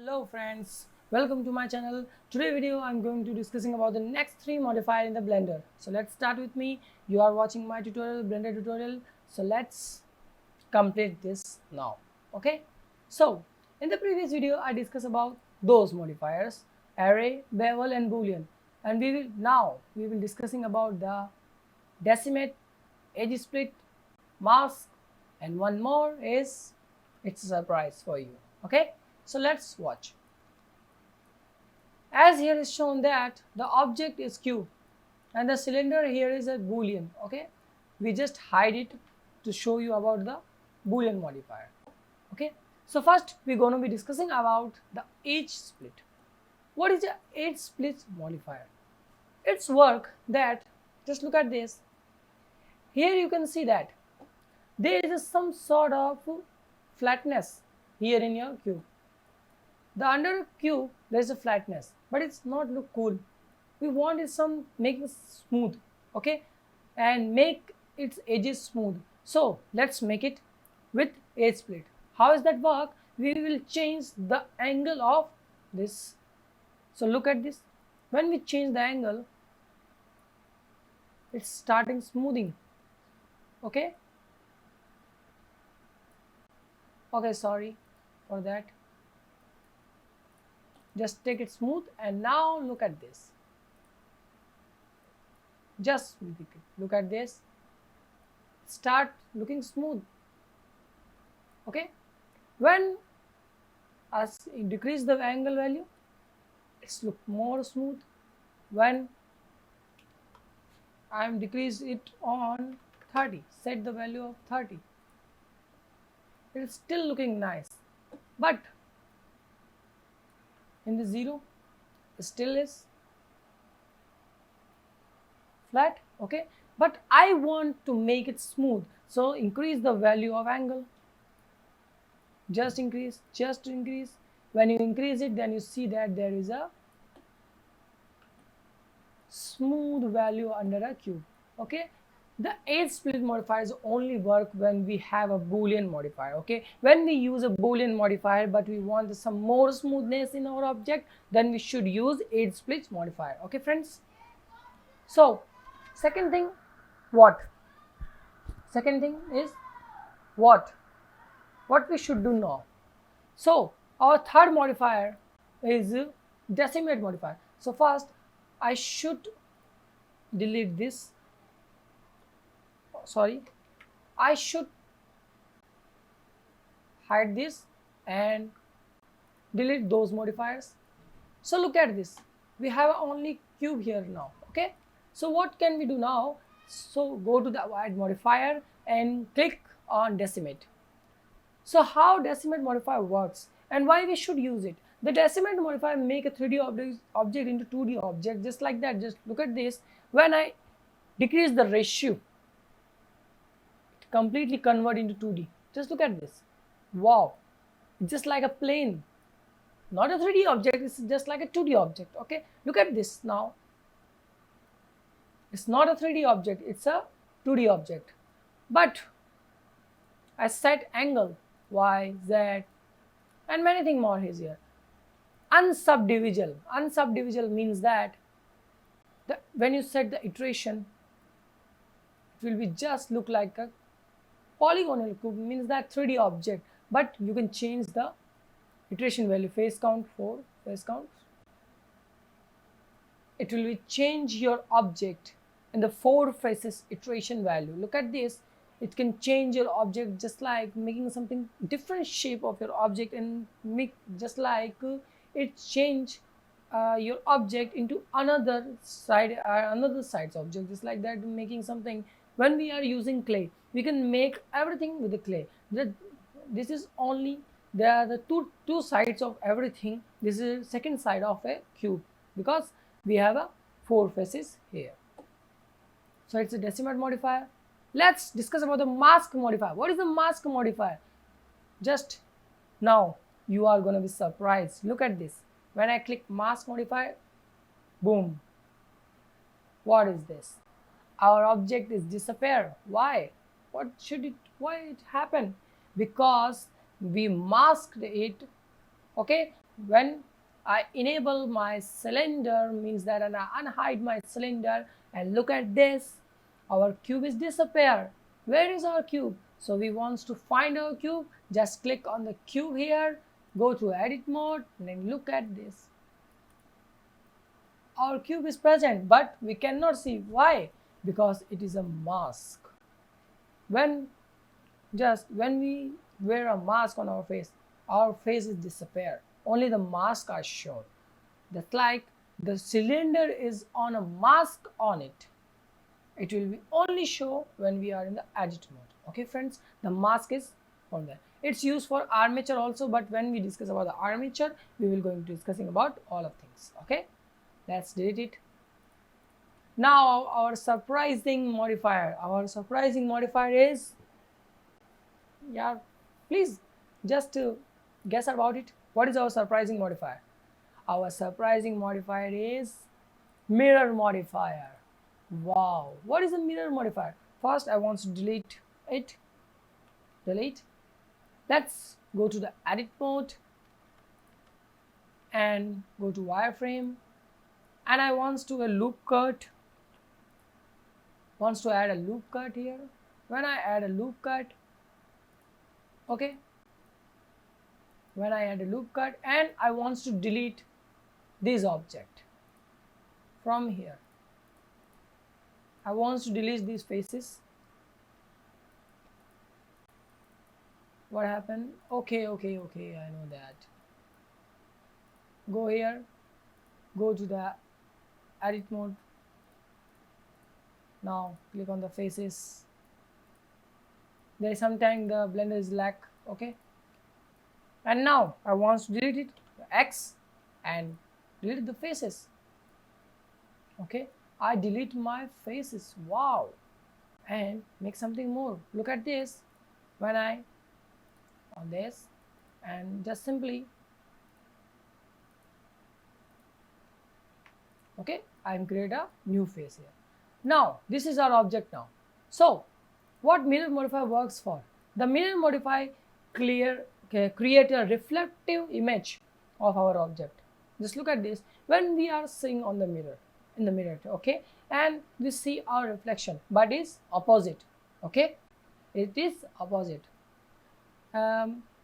Hello friends, welcome to my channel. Today video I'm going to discussing about the next 3 modifier in the Blender. So let's start with me. You are watching my tutorial, Blender tutorial. So let's complete this now. Okay. So in the previous video I discussed about those modifiers, array, bevel and boolean, and we will discussing about the decimate, edge split, mask, and one more is it's a surprise for you. Okay. So let's watch. As here is shown that the object is cube and the cylinder here is a boolean. Okay, we just hide it to show you about the boolean modifier. Okay, so first we're going to be discussing about the edge split. What is the edge split modifier? It's work that, just look at this. Here you can see that there is some sort of flatness here in your cube. The under cube there is a flatness, but it's not look cool. We want it some make it smooth, okay, and make its edges smooth. So let's make it with edge split. How does that work? We will change the angle of this. So look at this. When we change the angle, it's starting smoothing. Okay. Okay, sorry for that. Just take it smooth, and now look at this. Just look at this. Start looking smooth. Okay. When I decrease the angle value, it's look more smooth. When I am decrease it on 30, set the value of 30, it's still looking nice, but in the 0 still is flat. Okay, but I want to make it smooth, so increase the value of angle. Just increase. When you increase it, then you see that there is a smooth value under a cube. Okay, the edge split modifiers only work when we have a boolean modifier. Okay, when we use a boolean modifier but we want some more smoothness in our object, then we should use edge split modifier. Okay friends, so second thing is what we should do now. So our third modifier is decimate modifier. So first I should delete this. Sorry, I should hide this and delete those modifiers. So look at this, we have only cube here now. Okay, so what can we do now? So go to the add modifier and click on decimate. So how decimate modifier works and why we should use it? The decimate modifier make a 3D object into 2D object, just like that. Just look at this. When I decrease the ratio, completely convert into 2D. Just look at this. Wow, it's just like a plane, not a 3D object, it's just like a 2D object. Okay, look at this now. It's not a 3D object, it's a 2D object. But I set angle Y, Z, and many things more is here. Unsubdivisional means that when you set the iteration, it will be just look like a polygonal cube, means that 3D object, but you can change the iteration value. Face count 4, face count. It will be change your object in the 4 faces iteration value. Look at this. It can change your object, just like making something different shape of your object, and make just like it change your object into another side's object, just like that, making something. When we are using clay, we can make everything with the clay. This is only, there are the two sides of everything. This is second side of a cube because we have a 4 faces here. So it's a decimate modifier. Let's discuss about the mask modifier. What is the mask modifier? Just now you are going to be surprised. Look at this. When I click mask modifier, boom, what is this? Our object is disappear. Why? Why it happened? Because we masked it. Okay, when I enable my cylinder, means that and I unhide my cylinder, and look at this, our cube is disappear. Where is our cube? So we want to find our cube, just click on the cube here, go to edit mode, and then look at this. Our cube is present, but we cannot see. Why? Because it is a mask. When we wear a mask on our faces disappear. Only the mask are shown. That's like the cylinder is on a mask on it. It will be only show when we are in the edit mode. Okay, friends, the mask is on there. It's used for armature also, but when we discuss about the armature, we will going to discussing about all of things. Okay, let's delete it. Now our surprising modifier. Our surprising modifier is, yeah, please just guess about it. What is our surprising modifier? Our surprising modifier is mirror modifier. Wow, what is a mirror modifier? First I want to delete it. Delete. Let's go to the edit mode and go to wireframe, and I want to a loop cut. Wants to add a loop cut here. When I add a loop cut, okay, when I add a loop cut, and I want to delete this object from here. I want to delete these faces. What happened? Okay, I know that. Go here, go to the edit mode. Now click on the faces. There is sometimes the blender is lack. Okay, and now I want to delete it, X, and delete the faces. Okay, I delete my faces. Wow, and make something more. Look at this. When I on this, and just simply, okay, I'm create a new face here. Now this is our object now. So what mirror modifier works for? The mirror modifier create a reflective image of our object. Just look at this. When we are seeing on the mirror, in the mirror, okay, and we see our reflection, but it's opposite. Okay, it is opposite.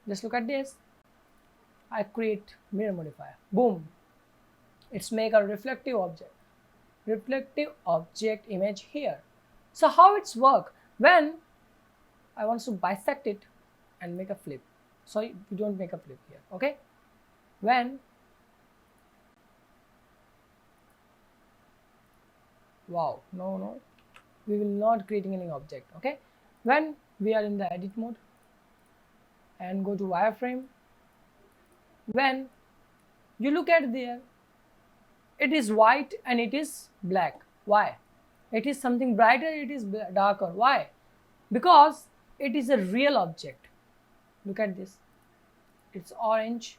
Just look at this. I create mirror modifier. Boom. It's make a reflective object image here. So how it's work? When I want to bisect it and make a flip. So we don't make a flip here. Okay. When wow, no, we will not creating any object. Okay. When we are in the edit mode and go to wireframe, when you look at there, it is white and it is black. Why? It is something brighter, it is darker. Why? Because it is a real object. Look at this. It's orange.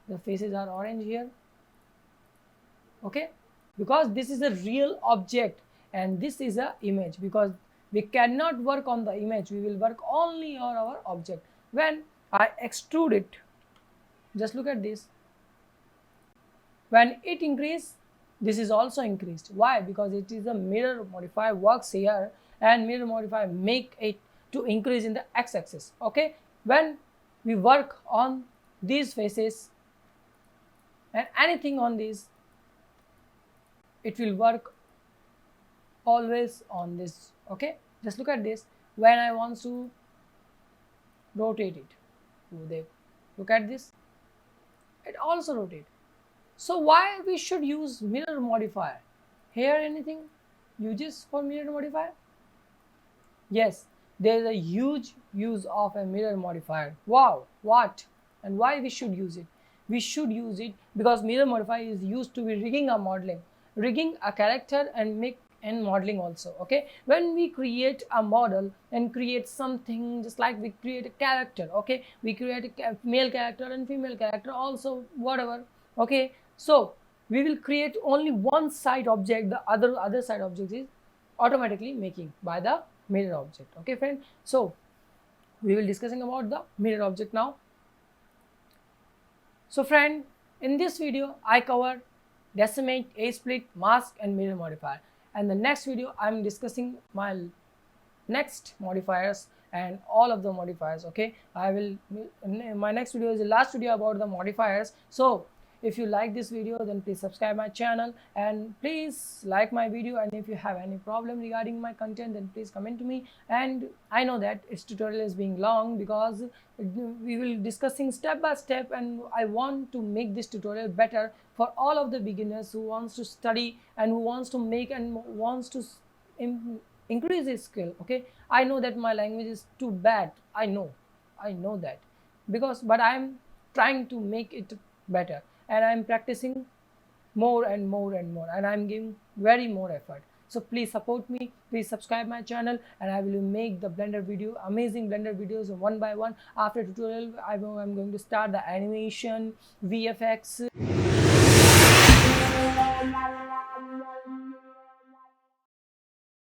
The faces are orange here. Okay, because this is a real object and this is a image. Because we cannot work on the image, we will work only on our object. When I extrude it, just look at this. When it increase, this is also increased. Why? Because it is a mirror modifier works here, and mirror modifier make it to increase in the x-axis. Okay, when we work on these faces and anything on these, it will work always on this. Okay, just look at this. When I want to rotate it, look at this, it also rotate. So why we should use mirror modifier? Here anything uses for mirror modifier? Yes, there is a huge use of a mirror modifier. Wow, what? And why we should use it? We should use it because mirror modifier is used to be rigging a modeling, rigging a character and make and modeling also. Okay, when we create a model and create something, just like we create a character. Okay, we create a male character and female character also, whatever. Okay, so we will create only one side object, the other side object is automatically making by the mirror object. Okay friend, so we will discussing about the mirror object now. So friend, in this video I covered decimate, A-split, mask and mirror modifier, and the next video I'm discussing my next modifiers and all of the modifiers. Okay, I will, my next video is the last video about the modifiers. So if you like this video, then please subscribe my channel and please like my video, and if you have any problem regarding my content, then please comment to me. And I know that its tutorial is being long because we will discussing step by step, and I want to make this tutorial better for all of the beginners who wants to study and who wants to make and wants to increase his skill. Okay, I know that my language is too bad. I know that, because but I'm trying to make it better, and I'm practicing more and more and more, and I'm giving very more effort. So please support me, please subscribe my channel, and I will make the Blender video, amazing Blender videos one by one. After tutorial I'm going to start the animation, VFX,